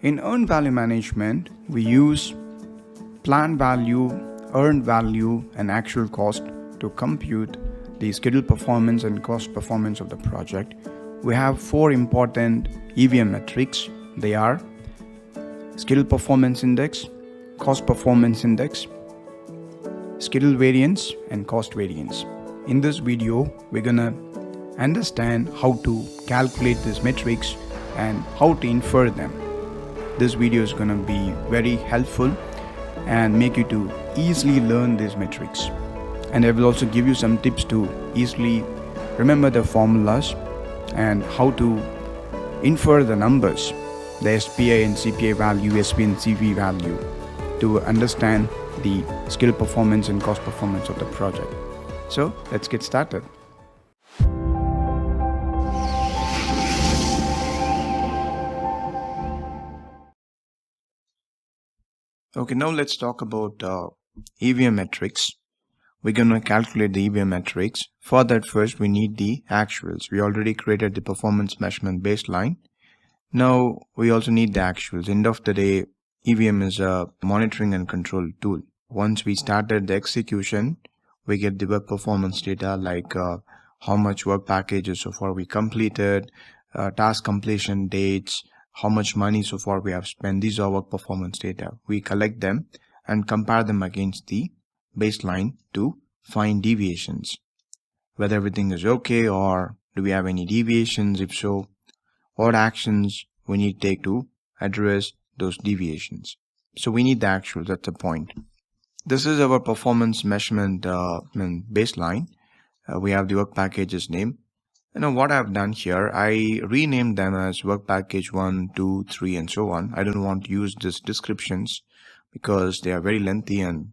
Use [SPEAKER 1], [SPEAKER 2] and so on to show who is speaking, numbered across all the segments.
[SPEAKER 1] In earned value management, we use planned value, earned value, and actual cost to compute the scheduled performance and cost performance of the project. We have 4 important EVM metrics. They are scheduled performance index, cost performance index, schedule variance, and cost variance. In this video, we're gonna understand how to calculate these metrics and how to infer them. This video is gonna be very helpful and make you to easily learn these metrics. And I will also give you some tips to easily remember the formulas and how to infer the numbers, the SPI and CPI value, SP and CV value, to understand the skill performance and cost performance of the project. So let's get started. Okay, now let's talk about EVM metrics. We're going to calculate the EVM metrics. For that, first we need the actuals. We already created the performance measurement baseline. Now we also need the actuals. End of the day, EVM is a monitoring and control tool. Once we started the execution, we get the work performance data like how much work packages so far we completed, task completion dates, how much money so far we have spent. These are work performance data. We collect them and compare them against the baseline to find deviations, whether everything is okay or do we have any deviations. If so, what actions we need to take to address those deviations. So we need the actuals. That's the point. This is our performance measurement baseline. We have the work packages name. What I've done here, I renamed them as work package 1, 2, 3 and so on. I don't want to use these descriptions because they are very lengthy and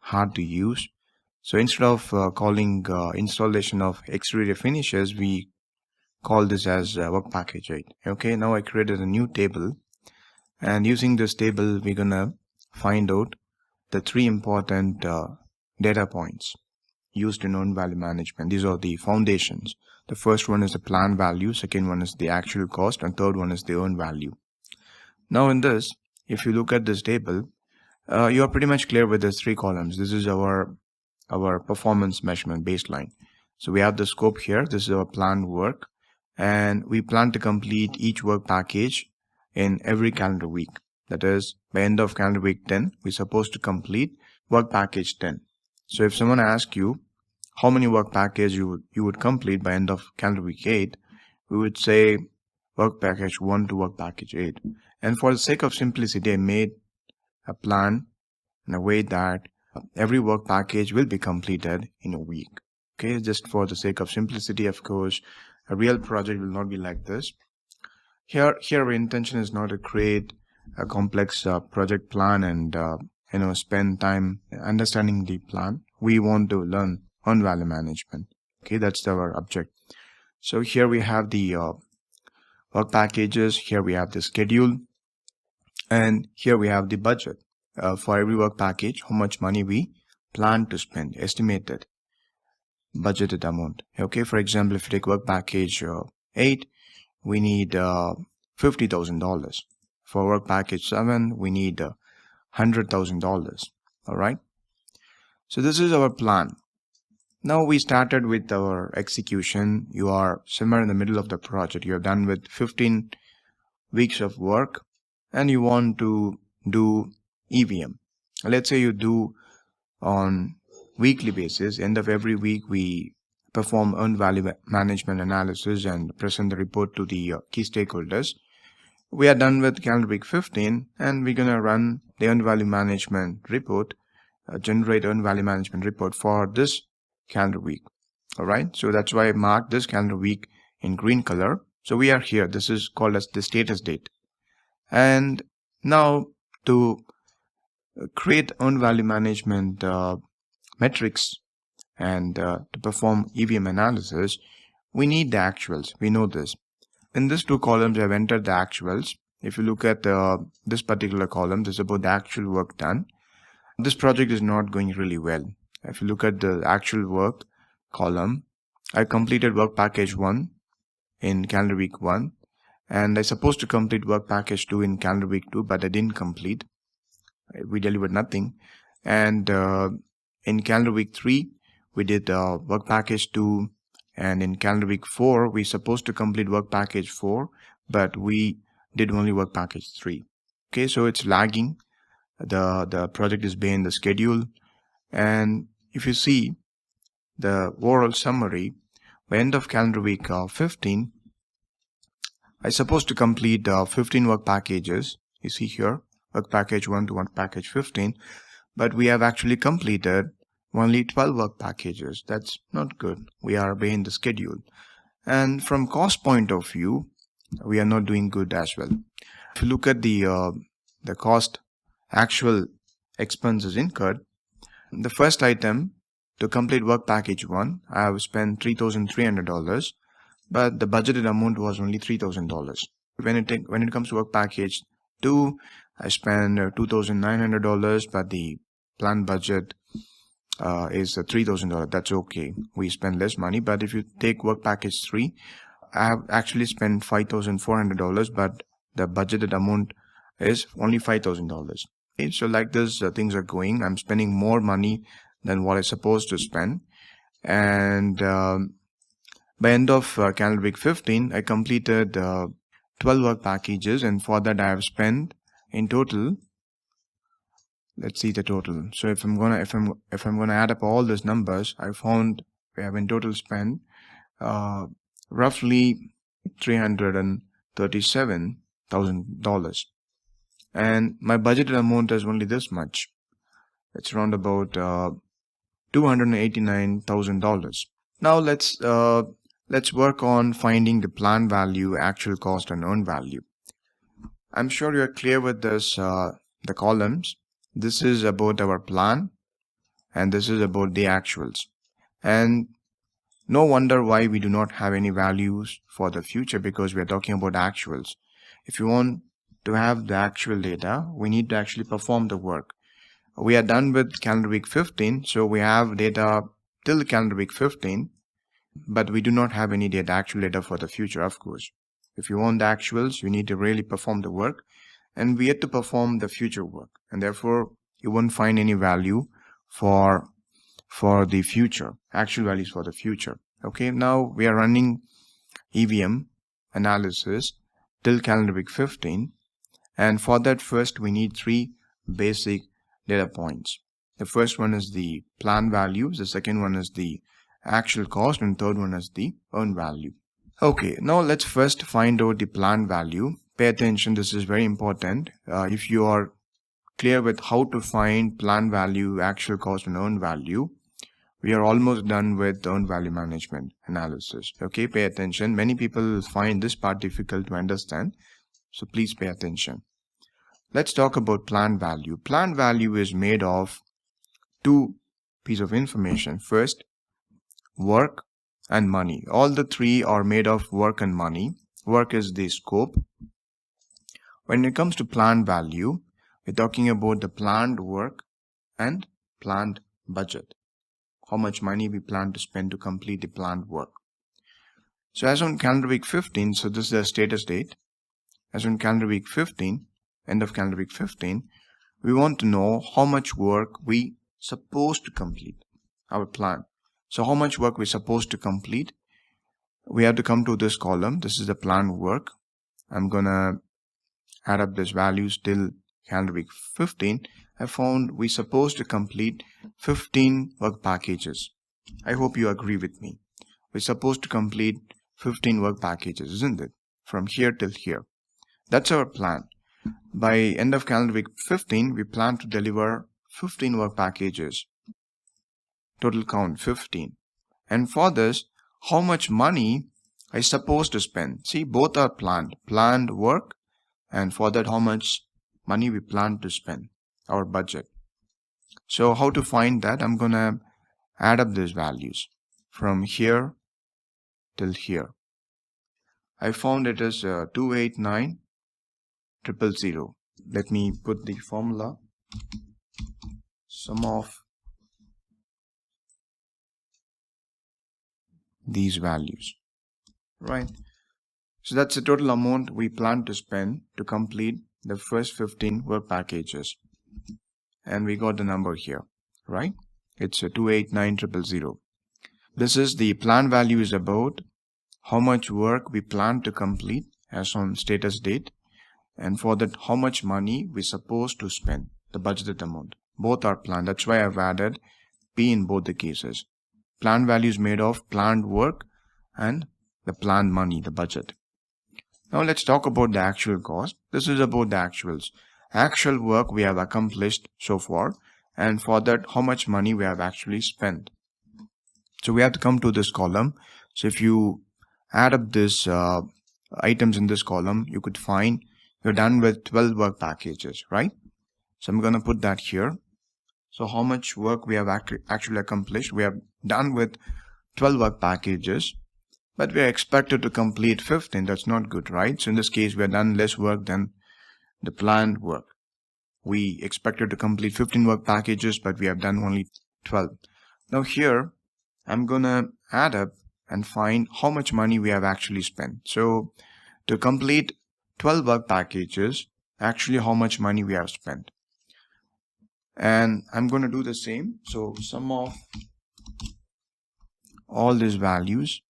[SPEAKER 1] hard to use. So instead of calling installation of exterior finishes, we call this as work package 8. Okay, now I created a new table, and using this table we're gonna find out the 3 important data points used in earned value management. These are the foundations. The first one is the planned value, second one is the actual cost, and third one is the earned value. Now in this, if you look at this table, you are pretty much clear with these 3 columns. This is our performance measurement baseline. So we have the scope here. This is our planned work, and we plan to complete each work package in every calendar week. That is, by end of calendar week 10, we're supposed to complete work package 10. So if someone asks you how many work packages you would complete by end of calendar week 8, we would say work package 1 to work package 8. And for the sake of simplicity, I made a plan in a way that every work package will be completed in a week. Okay, just for the sake of simplicity, of course, a real project will not be like this. Here our intention is not to create a complex project plan and spend time understanding the plan. We want to learn earned value management. Okay, that's our object. So here we have the work packages, here we have the schedule, and here we have the budget. For every work package, how much money we plan to spend, estimated budgeted amount. Okay, for example, if you take work package 8, we need $50,000. For work package 7, we need $100,000. All right. So this is our plan. Now we started with our execution. You are somewhere in the middle of the project. You are done with 15 weeks of work and you want to do EVM. Let's say you do on weekly basis. End of every week we perform earned value management analysis and present the report to the key stakeholders. We are done with calendar week 15 and we're gonna run the earned value management report, generate earned value management report for this calendar week. All right, so that's why I marked this calendar week in green color. So we are here. This is called as the status date. And now to create earned value management metrics and to perform EVM analysis, we need the actuals. We know this. In these 2 columns, I've entered the actuals. If you look at this particular column, this is about the actual work done. This project is not going really well. If you look at the actual work column, I completed work package 1 in calendar week 1 and I supposed to complete work package 2 in calendar week 2, but I didn't complete. We delivered nothing. And in calendar week 3, we did work package 2, and in calendar week 4, we supposed to complete work package 4, but we did only work package 3. Okay, so it's lagging. The project is behind the schedule. And if you see the overall summary, by end of calendar week 15, I supposed to complete 15 work packages. You see here, work package 1 to work package 15, but we have actually completed only 12 work packages. That's not good. We are behind the schedule. And from cost point of view, we are not doing good as well. If you look at the cost, actual expenses incurred, the first item to complete work package 1, I have spent $3,300, but the budgeted amount was only $3,000. When it comes to work package 2, I spent $2,900, but the planned budget is $3,000. That's okay. We spend less money. But if you take work package 3, I have actually spent $5,400, but the budgeted amount is only $5,000. Okay, so like this, things are going. I'm spending more money than what I'm supposed to spend. And by end of calendar week 15, I completed 12 work packages, and for that I have spent in total. Let's see the total. So if I'm gonna add up all those numbers, I found we have in total spent roughly $337,000, and my budgeted amount is only this much. It's around about $289,000. Now let's work on finding the planned value, actual cost, and earned value. I'm sure you're clear with this, the columns. This is about our plan, and this is about the actuals. And no wonder why we do not have any values for the future, because we are talking about actuals. If you want to have the actual data, we need to actually perform the work. We are done with calendar week 15, so we have data till calendar week 15, but we do not have any data, actual data for the future, of course. If you want the actuals, you need to really perform the work, and we have to perform the future work, and therefore you won't find any value for the future, actual values for the future. Okay, now we are running EVM analysis till calendar week 15, and for that first we need 3 basic data points. The first one is the planned values, the second one is the actual cost, and third one is the earned value. Okay, now let's first find out the planned value. Pay attention, this is very important. If you are clear with how to find planned value, actual cost, and earned value, we are almost done with earned value management analysis. Okay, pay attention. Many people find this part difficult to understand, so please pay attention. Let's talk about planned value. Planned value is made of 2 pieces of information. First, work and money. All the 3 are made of work and money. Work is the scope. When it comes to planned value, we're talking about the planned work and planned budget. How much money we plan to spend to complete the planned work. So as on calendar week 15, so this is the status date. As on calendar week 15, end of calendar week 15, we want to know how much work we supposed to complete, our plan. So how much work we're supposed to complete, we have to come to this column. This is the planned work. I'm gonna add up these values till calendar week 15. I found we're supposed to complete 15 work packages. I hope you agree with me. We're supposed to complete 15 work packages, isn't it? From here till here. That's our plan. By end of calendar week 15, we plan to deliver 15 work packages. Total count 15. And for this, how much money I supposed to spend? See, both are planned work, and for that how much money we plan to spend, our budget. So how to find that? I'm gonna add up these values from here till here. I found it is 289,000. Let me put the formula. Sum of these values, right? So that's the total amount we plan to spend to complete the first 15 work packages. And we got the number here, right? It's a 289,000. This is the plan value is about how much work we plan to complete as on status date, and for that how much money we supposed to spend, the budgeted amount. Both are planned. That's why I've added P in both the cases. Plan value is made of planned work and the planned money, the budget. Now let's talk about the actual cost. This is about the actuals. Actual work we have accomplished so far, and for that how much money we have actually spent. So we have to come to this column. So if you add up this items in this column, you could find you're done with 12 work packages, right? So I'm going to put that here. So how much work we have actually accomplished? We have done with 12 work packages, but we are expected to complete 15. That's not good, right? So in this case, we have done less work than the planned work. We expected to complete 15 work packages, but we have done only 12. Now here, I'm going to add up and find how much money we have actually spent. So to complete 12 work packages, actually how much money we have spent. And I'm going to do the same. So sum of all these values.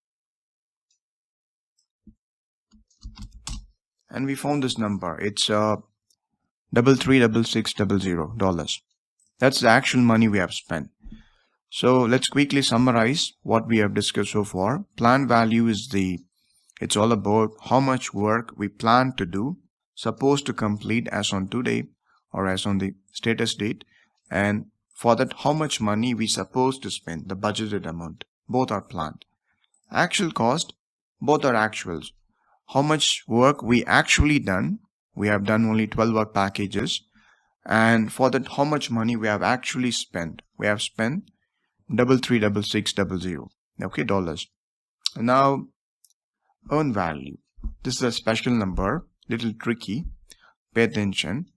[SPEAKER 1] And we found this number. It's $33,660. That's the actual money we have spent. So let's quickly summarize what we have discussed so far. Plan value is it's all about how much work we plan to do, supposed to complete as on today or as on the status date, and for that how much money we supposed to spend, the budgeted amount. Both are planned. Actual cost, both are actuals. How much work we actually done, we have done only 12 work packages, and for that how much money we have actually spent. We have spent 33,660, okay, dollars. Now earn value. This is a special number, little tricky. Pay attention.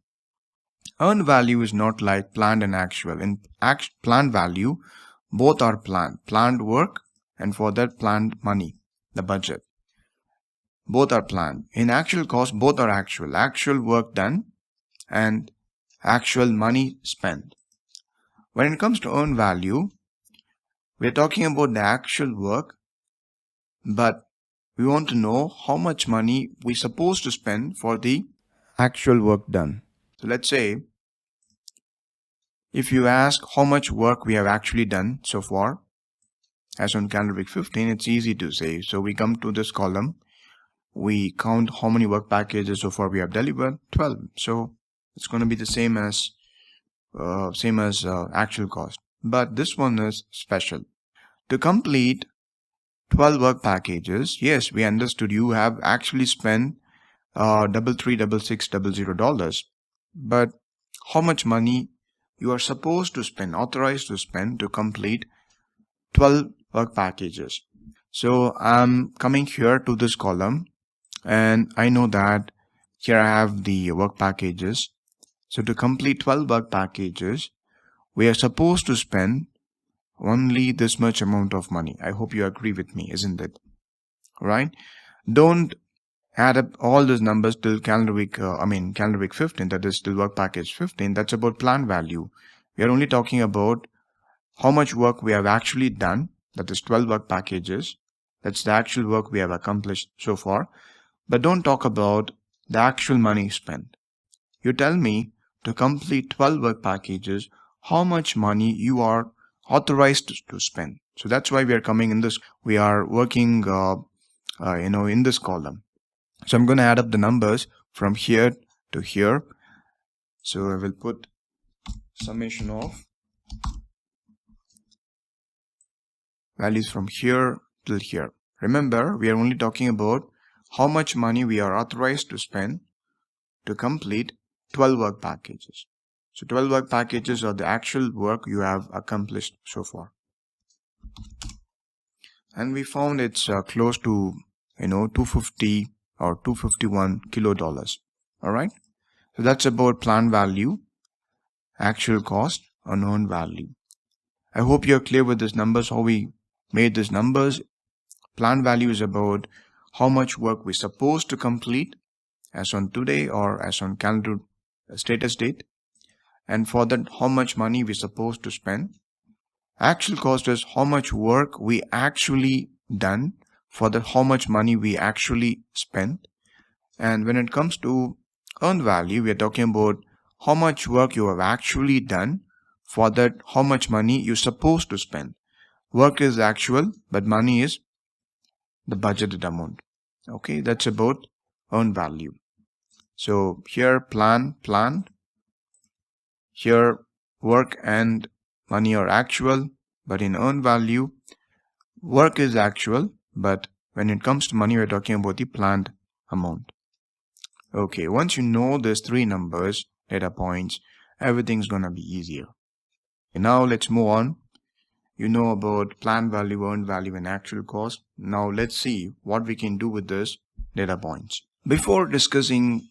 [SPEAKER 1] Earn value is not like planned and actual. In planned value, both are planned. Planned work and for that planned money, the budget. Both are planned. In actual cost, both are actual. Actual work done and actual money spent. When it comes to earn value, we're talking about the actual work, but we want to know how much money we're supposed to spend for the actual work done. So let's say, if you ask how much work we have actually done so far, as on calendar week 15, it's easy to say. So we come to this column, we count how many work packages so far we have delivered, 12. So it's going to be the same as actual cost. But this one is special. To complete 12 work packages, yes, we understood you have actually spent $33,660, but how much money you are supposed to spend, authorized to spend to complete 12 work packages. So I'm coming here to this column, and I know that here I have the work packages. So to complete 12 work packages, we are supposed to spend only this much amount of money. I hope you agree with me, isn't it? Right? Don't add up all those numbers till calendar week 15, that is till work package 15. That's about plan value. We are only talking about how much work we have actually done, that is 12 work packages. That's the actual work we have accomplished so far. But don't talk about the actual money spent. You tell me to complete 12 work packages, how much money you are authorized to spend. So that's why we are coming in this. We are working, in this column. So I'm going to add up the numbers from here to here. So I will put summation of values from here till here. Remember, we are only talking about how much money we are authorized to spend to complete 12 work packages. So 12 work packages are the actual work you have accomplished so far. And we found it's close to 250 or 251 kilo dollars. Alright. So that's about plan value, actual cost, unknown value. I hope you're clear with these numbers, how we made these numbers. Plan value is about how much work we're supposed to complete as on today or as on calendar status date, and for that how much money we're supposed to spend. Actual cost is how much work we actually done for that how much money we actually spent. And when it comes to earned value, we are talking about how much work you have actually done for that how much money you're supposed to spend. Work is actual, but money is the budgeted amount. Okay, that's about earned value. So here planned, here work and money are actual, but in earned value, work is actual, but when it comes to money, we're talking about the planned amount. Okay, once you know these three numbers, data points, everything's gonna be easier. And now let's move on. You know about planned value, earned value, and actual cost. Now let's see what we can do with this data points. Before discussing,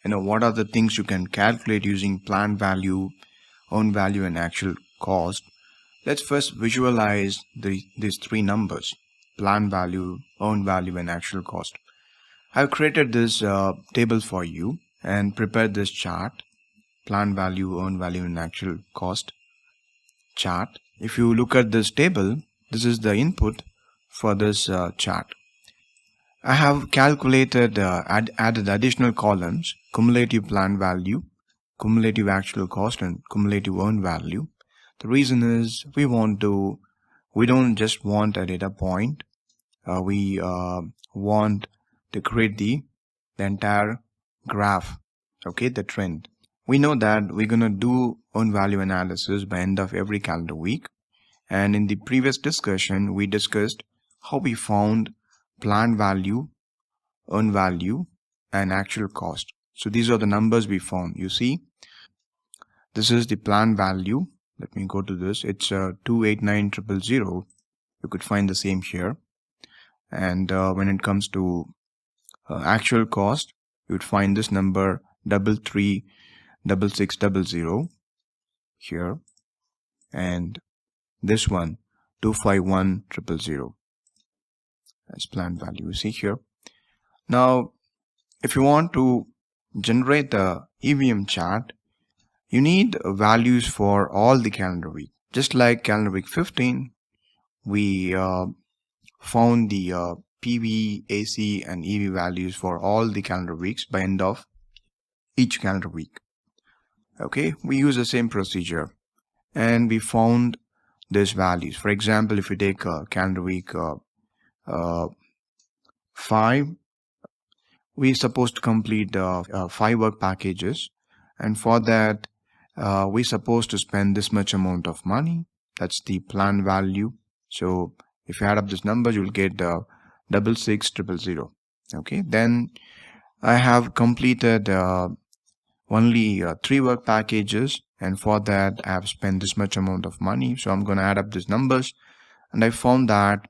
[SPEAKER 1] what are the things you can calculate using planned value, earned value, and actual cost, let's first visualize these three numbers: planned value, earned value, and actual cost. I've created this table for you and prepared this chart: planned value, earned value, and actual cost chart. If you look at this table, this is the input for this chart. I have calculated, added additional columns: cumulative planned value, cumulative actual cost, and cumulative earned value. The reason is we don't just want a data point. We want to create the entire graph, okay, the trend. We know that we're going to do earned value analysis by end of every calendar week. And in the previous discussion, we discussed how we found planned value, earned value, and actual cost. So these are the numbers we found. You see, this is the planned value. Let me go to this. It's 289,000. You could find the same here. And when it comes to actual cost, you would find this number 336600 here, and this one 251,000 as planned value. You see here. Now, if you want to generate the EVM chart, you need values for all the calendar week. Just like calendar week 15, we found the PV, AC, and EV values for all the calendar weeks by end of each calendar week. Okay, we use the same procedure and we found these values. For example, if you take calendar week 5, we're supposed to complete 5 work packages, and for that we're supposed to spend this much amount of money. That's the planned value. So if you add up this number, you'll get 66,000. Okay, then I have completed only 3 work packages, and for that I have spent this much amount of money. So I'm going to add up these numbers, and I found that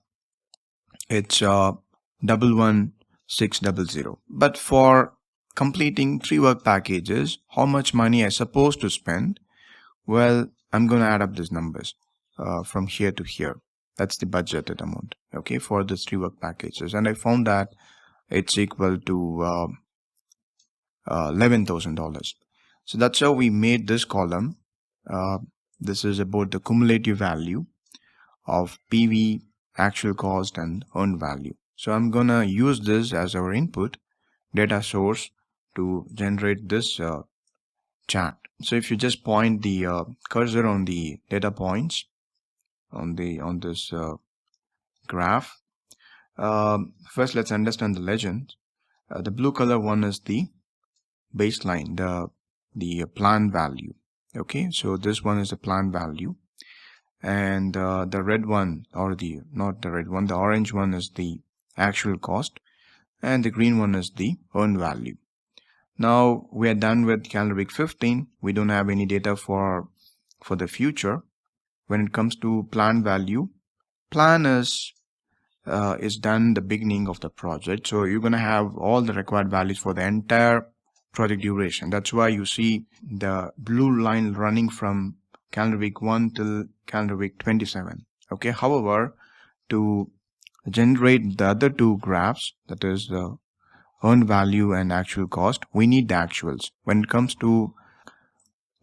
[SPEAKER 1] it's 11,600. But for completing 3 work packages, how much money I supposed to spend? Well, I'm going to add up these numbers from here to here. That's the budgeted amount, okay, for the 3 work packages, and I found that it's equal to $11,000. So that's how we made this column. This is about the cumulative value of PV, actual cost, and earned value. So I'm gonna use this as our input data source to generate this chart. So if you just point the cursor on the data points on this graph, first let's understand the legend. The blue color one is the baseline, the planned value. Okay, so this one is the planned value, and the red one, or the orange one is the actual cost, and the green one is the earned value. Now we are done with calendar week 15. We don't have any data for the future. When it comes to planned value, plan is done the beginning of the project. So you're going to have all the required values for the entire project duration. That's why you see the blue line running from calendar week 1 till calendar week 27. Okay, however, to generate the other two graphs, that is the earned value and actual cost, we need the actuals. When it comes to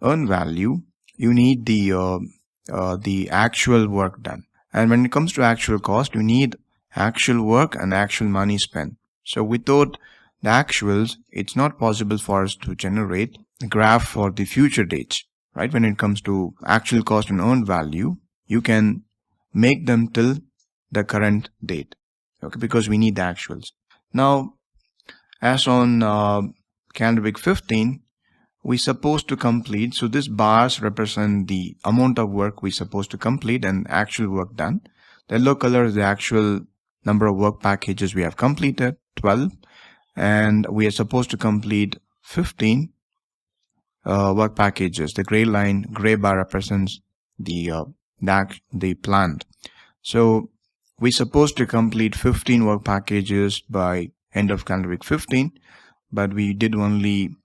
[SPEAKER 1] earned value, you need the actual work done. And when it comes to actual cost, you need actual work and actual money spent. So without the actuals, it's not possible for us to generate a graph for the future dates, right? When it comes to actual cost and earned value, you can make them till the current date, okay, because we need the actuals. Now, as on calendar week 15, we're supposed to complete, so these bars represent the amount of work we're supposed to complete and actual work done. The yellow color is the actual number of work packages we have completed, 12, and we are supposed to complete 15 work packages. The gray bar represents the planned. So we're supposed to complete 15 work packages by end of calendar week 15, but we did only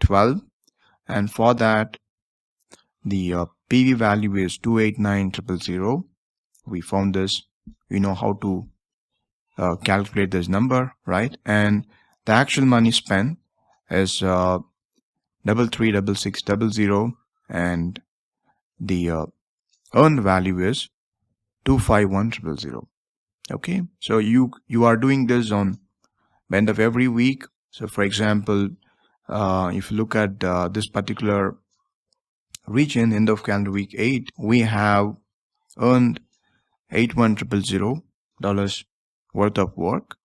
[SPEAKER 1] 12. And for that, the PV value is 289,000. We found this. We know how to calculate this number, right? And the actual money spent is 336600, and the earned value is 251,000. Okay, so you are doing this on the end of every week. So for example, if you look at this particular region, end of calendar week 8, we have earned $81,000 worth of work,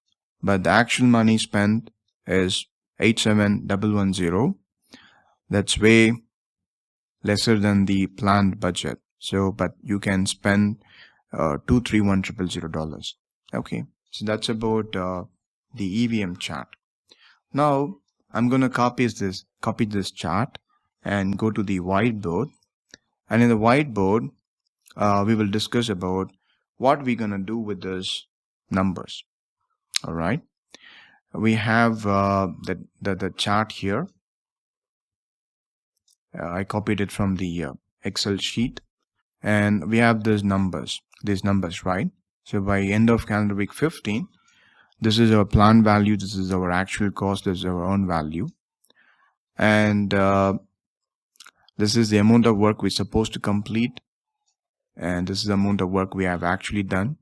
[SPEAKER 1] but the actual money spent is 87,110. That's way lesser than the planned budget. So, but you can spend $231,000. Okay, so that's about the EVM chart. Now I'm going to copy this chart and go to the whiteboard. And in the whiteboard, we will discuss about what we're going to do with those numbers. All right. We have the chart here. I copied it from the Excel sheet, and we have these numbers, right? So by end of calendar week 15, this is our planned value, this is our actual cost, this is our own value, and this is the amount of work we're supposed to complete, and this is the amount of work we have actually done,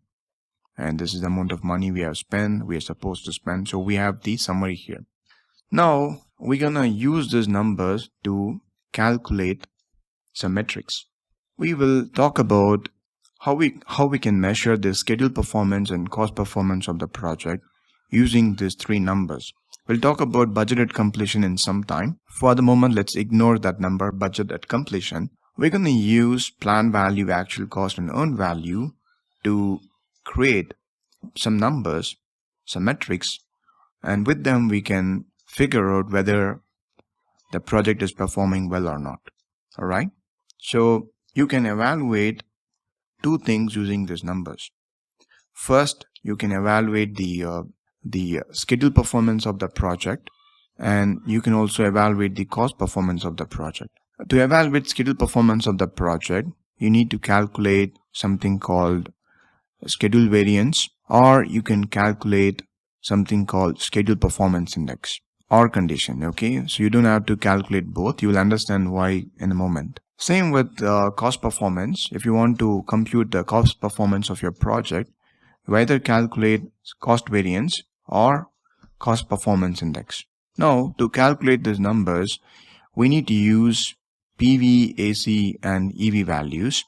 [SPEAKER 1] and this is the amount of money we are supposed to spend. So we have the summary here. Now we're gonna use these numbers to calculate some metrics. We will talk about how we can measure the schedule performance and cost performance of the project using these three numbers. We'll talk about budget at completion in some time. For the moment, let's ignore that number, budget at completion. We're going to use planned value, actual cost, and earned value to create some numbers, some metrics, and with them we can figure out whether the project is performing well or not. All right. So you can evaluate two things using these numbers. First, you can evaluate the schedule performance of the project, and you can also evaluate the cost performance of the project. To evaluate schedule performance of the project, you need to calculate something called schedule variance, or you can calculate something called schedule performance index or condition. Okay, so you don't have to calculate both. You will understand why in a moment. Same with cost performance. If you want to compute the cost performance of your project, you either calculate cost variance or cost performance index. Now, to calculate these numbers, we need to use PV, AC, and EV values.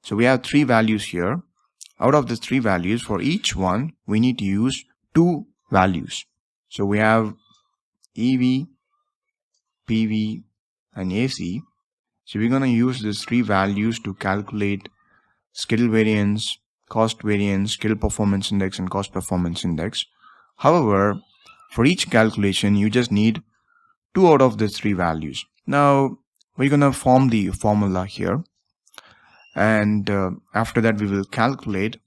[SPEAKER 1] So we have three values here. Out of the three values, for each one, we need to use two values. So we have EV, PV, and AC. So we're going to use these three values to calculate schedule variance, cost variance, schedule performance index, and cost performance index. However, for each calculation, you just need two out of these three values. Now, we're going to form the formula here. And after that, we will calculate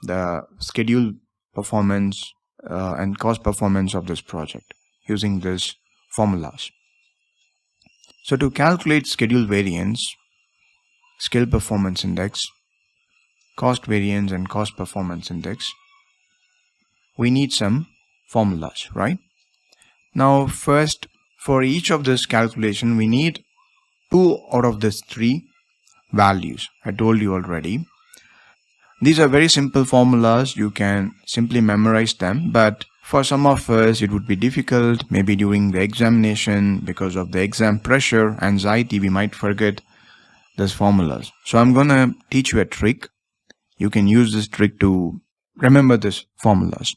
[SPEAKER 1] the schedule performance and cost performance of this project using these formulas. So to calculate schedule variance, schedule performance index, cost variance, and cost performance index, we need some formulas, right? Now first, for each of this calculation, we need 2 out of these 3 values. I told you already. These are very simple formulas. You can simply memorize them, but for some of us it would be difficult. Maybe during the examination, because of the exam pressure, anxiety, we might forget these formulas. So I'm gonna teach you a trick. You can use this trick to remember these formulas.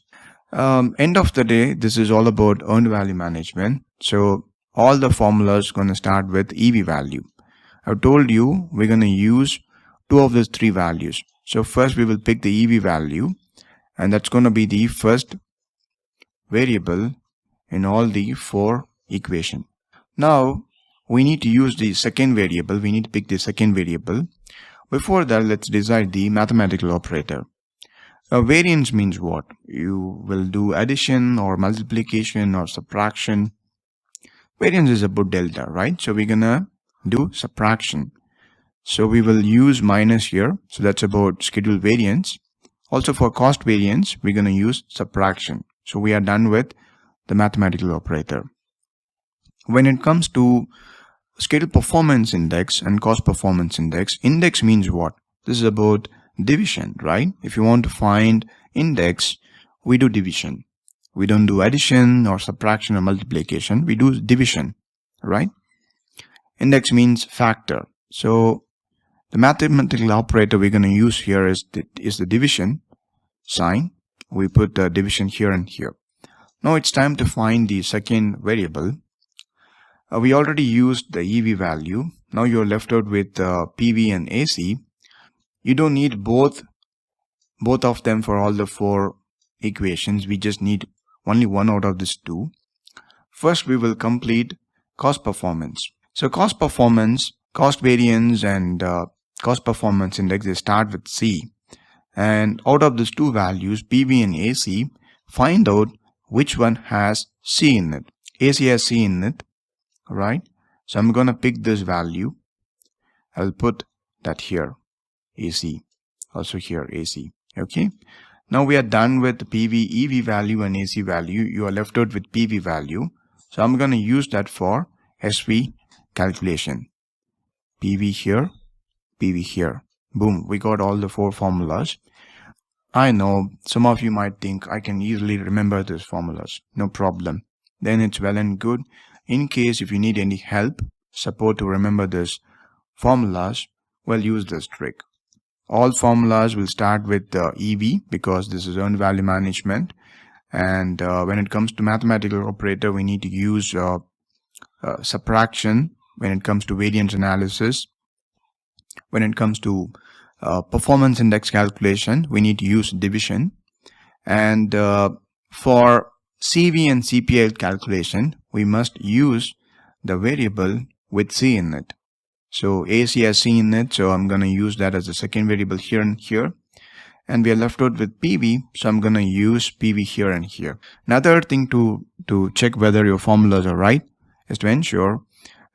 [SPEAKER 1] End of the day, this is all about earned value management. So all the formulas gonna start with EV value. I've told you we're gonna use 2 of these 3 values. So first we will pick the EV value, and that's gonna be the first variable in all the 4 equations. Now we need to use the second variable. We need to pick the second variable. Before that, let's decide the mathematical operator. Variance means what? You will do addition or multiplication or subtraction. Variance is about delta, right? So we're gonna do subtraction. So we will use minus here. So that's about schedule variance. Also for cost variance, we're gonna use subtraction. So we are done with the mathematical operator. When it comes to schedule performance index and cost performance index, index means what? This is about division, right? If you want to find index, we do division. We don't do addition or subtraction or multiplication. We do division, right? Index means factor. So the mathematical operator we're going to use here is the division sign. We put the division here and here. Now it's time to find the second variable. We already used the EV value. Now you're left out with PV and AC. You don't need both of them for all the 4 equations. We just need only one out of these 2. First, we will complete cost performance. So cost performance, cost variance, and cost performance index, they start with C. And out of these 2 values, PV and AC, find out which one has C in it. AC has C in it, right? So I'm going to pick this value. I'll put that here, AC. Also here, AC. Okay. Now we are done with PV, EV value and AC value. You are left out with PV value. So I'm going to use that for SV calculation. PV here, PV here. Boom, we got all the 4 formulas. I know some of you might think I can easily remember these formulas. No problem. Then it's well and good. In case if you need any help, support to remember these formulas, well, use this trick. All formulas will start with EV because this is earned value management. And when it comes to mathematical operator, we need to use subtraction. When it comes to variance analysis, when it comes to performance index calculation, we need to use division. And for CV and CPI calculation, we must use the variable with C in it. So AC has C in it, so I'm going to use that as a second variable here and here. And we are left out with PV, so I'm going to use PV here and here. Another thing to check whether your formulas are right is to ensure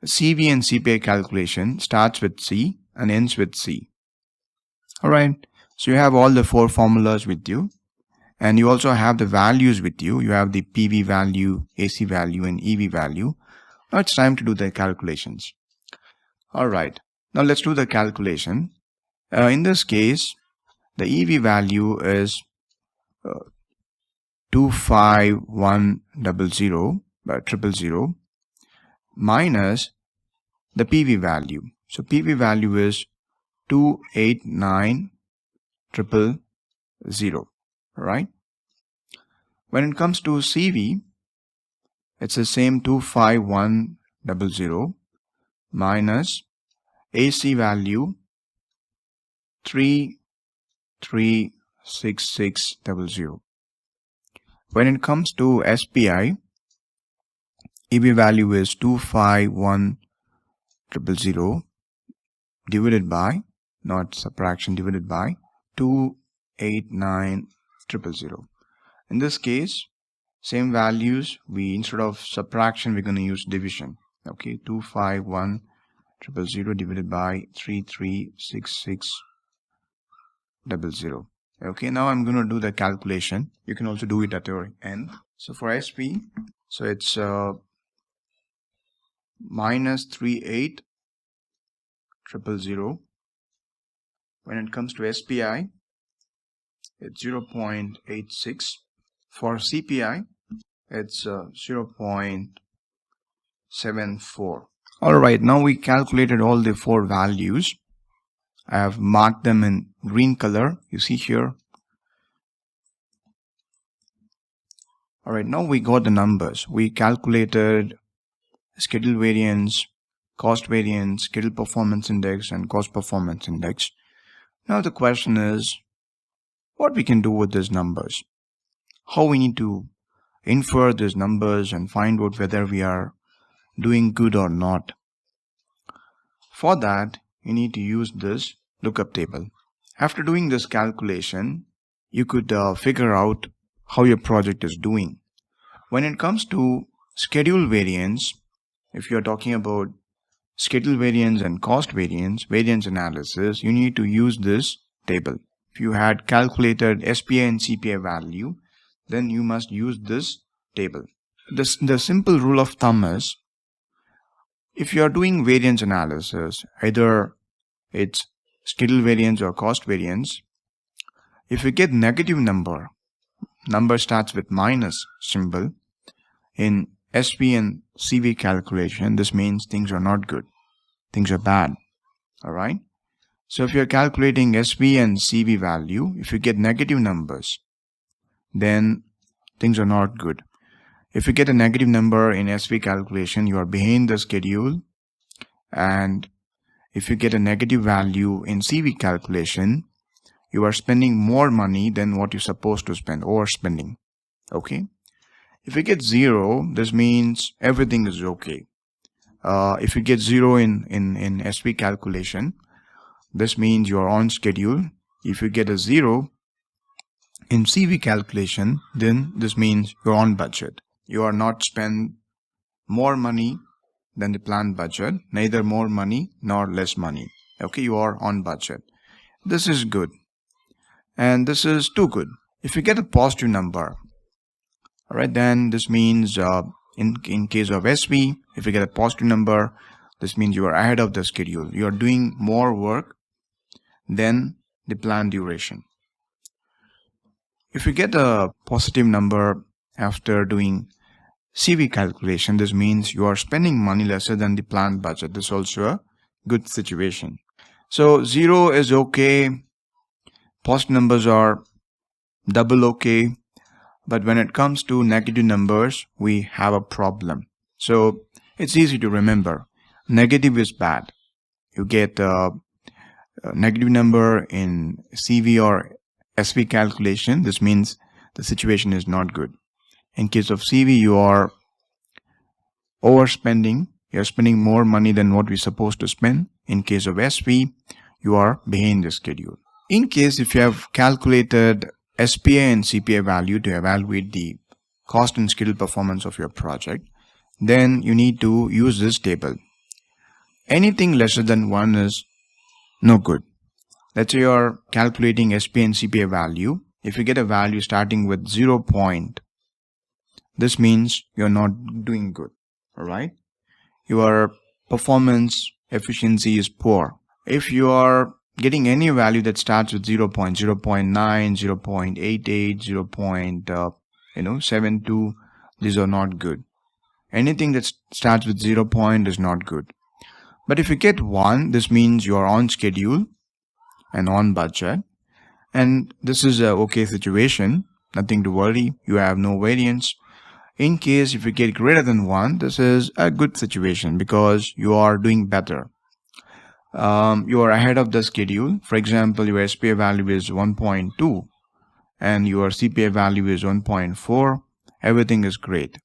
[SPEAKER 1] CV and CPI calculation starts with C and ends with C. Alright, so you have all the 4 formulas with you, and you also have the values with you. You have the PV value, AC value, and EV value. Now it's time to do the calculations. Alright, now let's do the calculation. In this case, the EV value is 25100 minus the PV value. So PV value is 289000, right? When it comes to CV, it's the same 25100 minus AC value 336600. When it comes to SPI, EV value is 251000 divided by, not subtraction, divided by 289000. In this case, same values, instead of subtraction, we're going to use division. Okay, 251000 divided by 336600. Okay, now I'm going to do the calculation. You can also do it at your end. So for SP, so it's minus 38,000. When it comes to SPI, it's 0.86. For CPI, it's 0.74. Alright, now we calculated all the four values. I have marked them in green color, you see here. Alright, now we got the numbers. We calculated schedule variance, cost variance, schedule performance index, and cost performance index. Now the question is, what we can do with these numbers? How we need to infer these numbers and find out whether we are doing good or not. For that, you need to use this lookup table. After doing this calculation, you could figure out how your project is doing. When it comes to schedule variance, if you are talking about schedule variance and cost variance, variance analysis, you need to use this table. If you had calculated SPI and CPI value, then you must use this table. The simple rule of thumb is, if you are doing variance analysis, either it's schedule variance or cost variance, if you get negative number starts with minus symbol in SP and CV calculation, this means things are not good. Things are bad. Alright? So if you're calculating SP and CV value, if you get negative numbers, then things are not good. If you get a negative number in SV calculation, you are behind the schedule. And if you get a negative value in CV calculation, you are spending more money than what you're supposed to spend, overspending. Okay? If you get 0, this means everything is okay. If you get 0 in SV calculation, this means you are on schedule. If you get a 0 in CV calculation, then this means you're on budget. You are not spend more money than the planned budget, neither more money nor less money. Okay, you are on budget. This is good. And this is too good. If you get a positive number, alright, then this means in case of SV, if you get a positive number, this means you are ahead of the schedule. You are doing more work than the planned duration. If you get a positive number after doing CV calculation, this means you are spending money lesser than the planned budget. This is also a good situation. So 0 is okay. Positive numbers are double okay. But when it comes to negative numbers, we have a problem. So it's easy to remember. Negative is bad. You get a negative number in CV or SV calculation. This means the situation is not good. In case of CV, you are overspending. You are spending more money than what we're supposed to spend. In case of SV, you are behind the schedule. In case if you have calculated SPI and CPI value to evaluate the cost and schedule performance of your project, then you need to use this table. Anything lesser than 1 is no good. Let's say you are calculating SPI and CPI value. If you get a value starting with 0. This means you're not doing good. Alright? Your performance efficiency is poor. If you are getting any value that starts with 0. 0.9, 0.88, 0.72, these are not good. Anything that starts with 0. Is not good. But if you get 1, this means you are on schedule and on budget. And this is a okay situation. Nothing to worry. You have no variance. In case if you get greater than 1, this is a good situation because you are doing better. You are ahead of the schedule. For example, your SPI value is 1.2 and your CPI value is 1.4. Everything is great.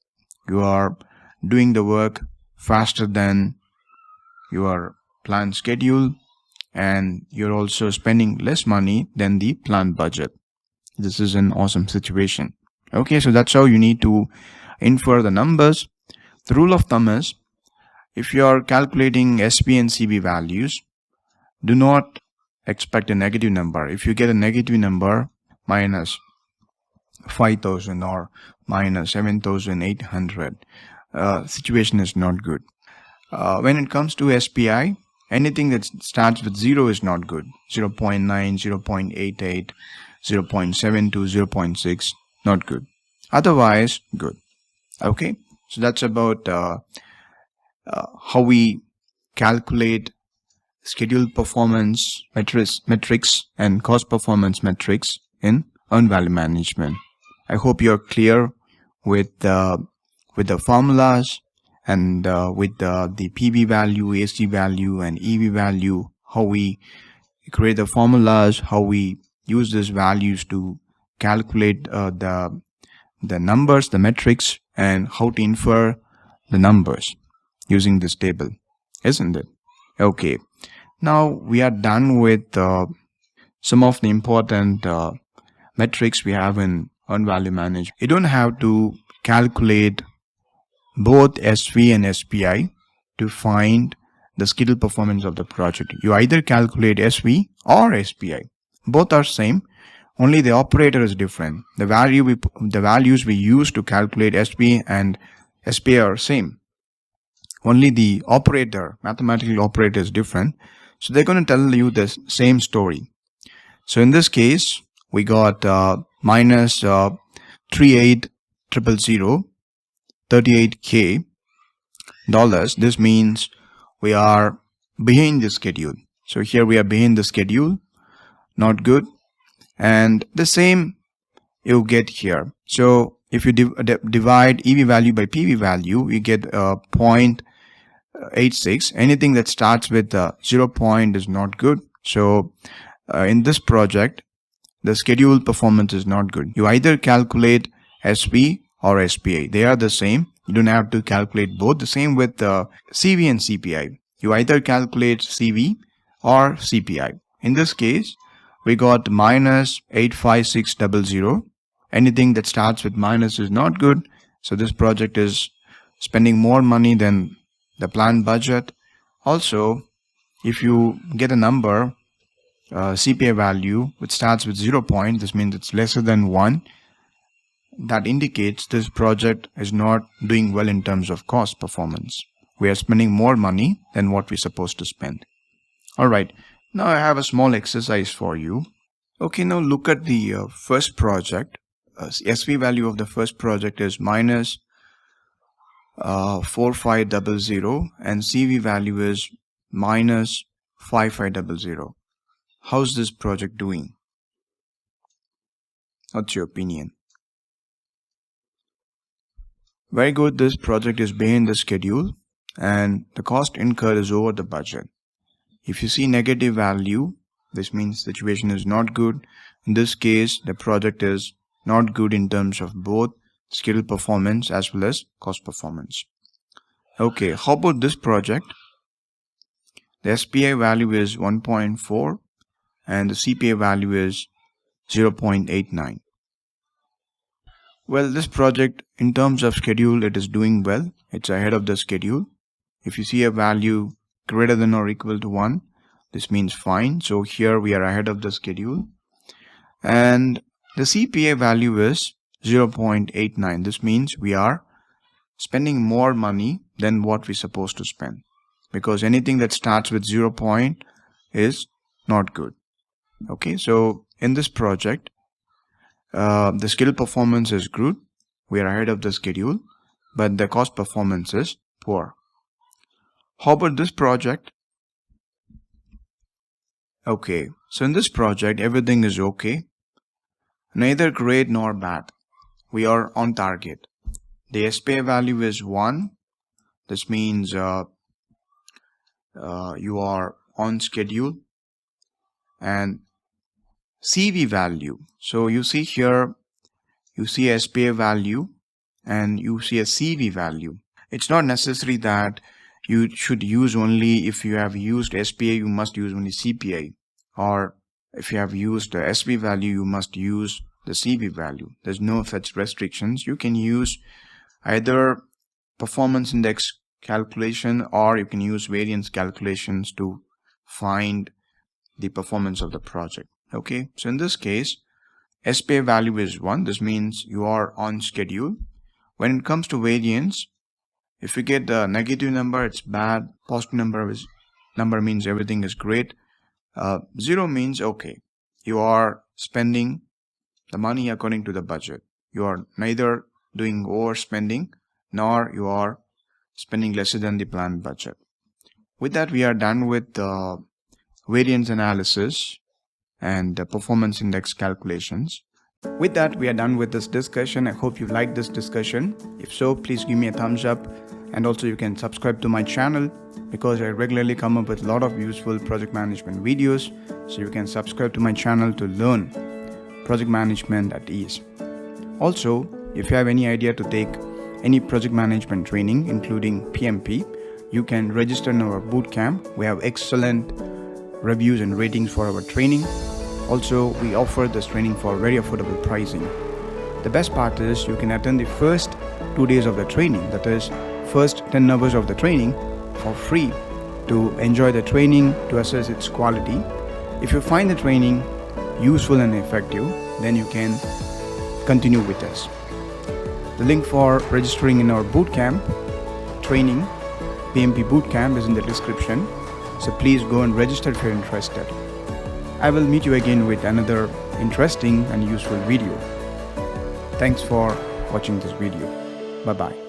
[SPEAKER 1] You are doing the work faster than your planned schedule and you're also spending less money than the planned budget. This is an awesome situation. Okay, so that's how you need to infer the numbers. The rule of thumb is, if you are calculating SP and CB values, do not expect a negative number. If you get a negative number, minus 5,000 or minus 7,800. Situation is not good. When it comes to SPI, anything that starts with 0 is not good. 0.9, 0.88, 0.72, 0.6, not good. Otherwise, good. Okay, so that's about how we calculate schedule performance metrics and cost performance metrics in earned value management. I hope you're clear with the formulas and with the PV value, AC value, and EV value, how we create the formulas, how we use these values to calculate the numbers, the metrics, and how to infer the numbers using this table, isn't it? Okay, now we are done with some of the important metrics we have in earned value management. You don't have to calculate both SV and SPI to find the schedule performance of the project. You either calculate SV or SPI. Both are same, only the operator is different. The values we use to calculate SV and SPI are same. Only the operator, mathematical operator, is different. So they're going to tell you the same story. So in this case, we got minus 38,000, 38K dollars. This means we are behind the schedule. So here we are behind the schedule, not good. And the same you get here. So if you divide EV value by PV value, you get 0.86. Anything that starts with 0 point is not good. So in this project, the schedule performance is not good. You either calculate SV or SPI. They are the same. You don't have to calculate both. The same with CV and CPI. You either calculate CV or CPI. In this case, we got minus 85600. Anything that starts with minus is not good. So this project is spending more money than the planned budget. Also, if you get a number, CPI value which starts with 0 point, this means it's lesser than 1. That indicates this project is not doing well in terms of cost performance. We are spending more money than what we're supposed to spend. Alright, now I have a small exercise for you. Okay, now look at the first project. SV value of the first project is minus 4500 and CV value is minus 5500. How's this project doing? What's your opinion? Very good. This project is behind the schedule and the cost incurred is over the budget. If you see negative value, this means the situation is not good. In this case, the project is not good in terms of both schedule performance as well as cost performance. Okay, how about this project? The SPI value is 1.4 and the CPI value is 0.89. Well, this project in terms of schedule, it is doing well. It's ahead of the schedule. If you see a value greater than or equal to 1, this means fine. So here we are ahead of the schedule. And the CPI value is 0.89. This means we are spending more money than what we're supposed to spend. Because anything that starts with 0 point is not good. Okay, so in this project, the schedule performance is good. We are ahead of the schedule, but the cost performance is poor. How about this project? Okay, so in this project, everything is okay. Neither great nor bad. We are on target. The SPI value is 1. This means you are on schedule. And CV value. So you see here, you see a SPI value and you see a CV value. It's not necessary that you should use only, if you have used SPI, you must use only CPI. Or if you have used the SV value, you must use the CV value. There's no such restrictions. You can use either performance index calculation or you can use variance calculations to find the performance of the project. Okay, so in this case, SPI value is 1. This means you are on schedule. When it comes to variance, if you get a negative number, it's bad. Positive number means everything is great. 0 means okay. You are spending the money according to the budget. You are neither doing overspending nor you are spending lesser than the planned budget. With that, we are done with the variance analysis and the performance index calculations. With that, we are done with this discussion. I hope you liked this discussion. If so, please give me a thumbs up, and also you can subscribe to my channel because I regularly come up with a lot of useful project management videos. So you can subscribe to my channel to learn project management at ease. Also, if you have any idea to take any project management training, including PMP, you can register in our bootcamp. We have excellent reviews and ratings for our training. Also, we offer this training for very affordable pricing. The best part is you can attend the first 2 days of the training, that is, first 10 hours of the training for free to enjoy the training, to assess its quality. If you find the training useful and effective, then you can continue with us. The link for registering in our bootcamp training, PMP Bootcamp, is in the description. So please go and register if you're interested. I will meet you again with another interesting and useful video. Thanks for watching this video. Bye-bye.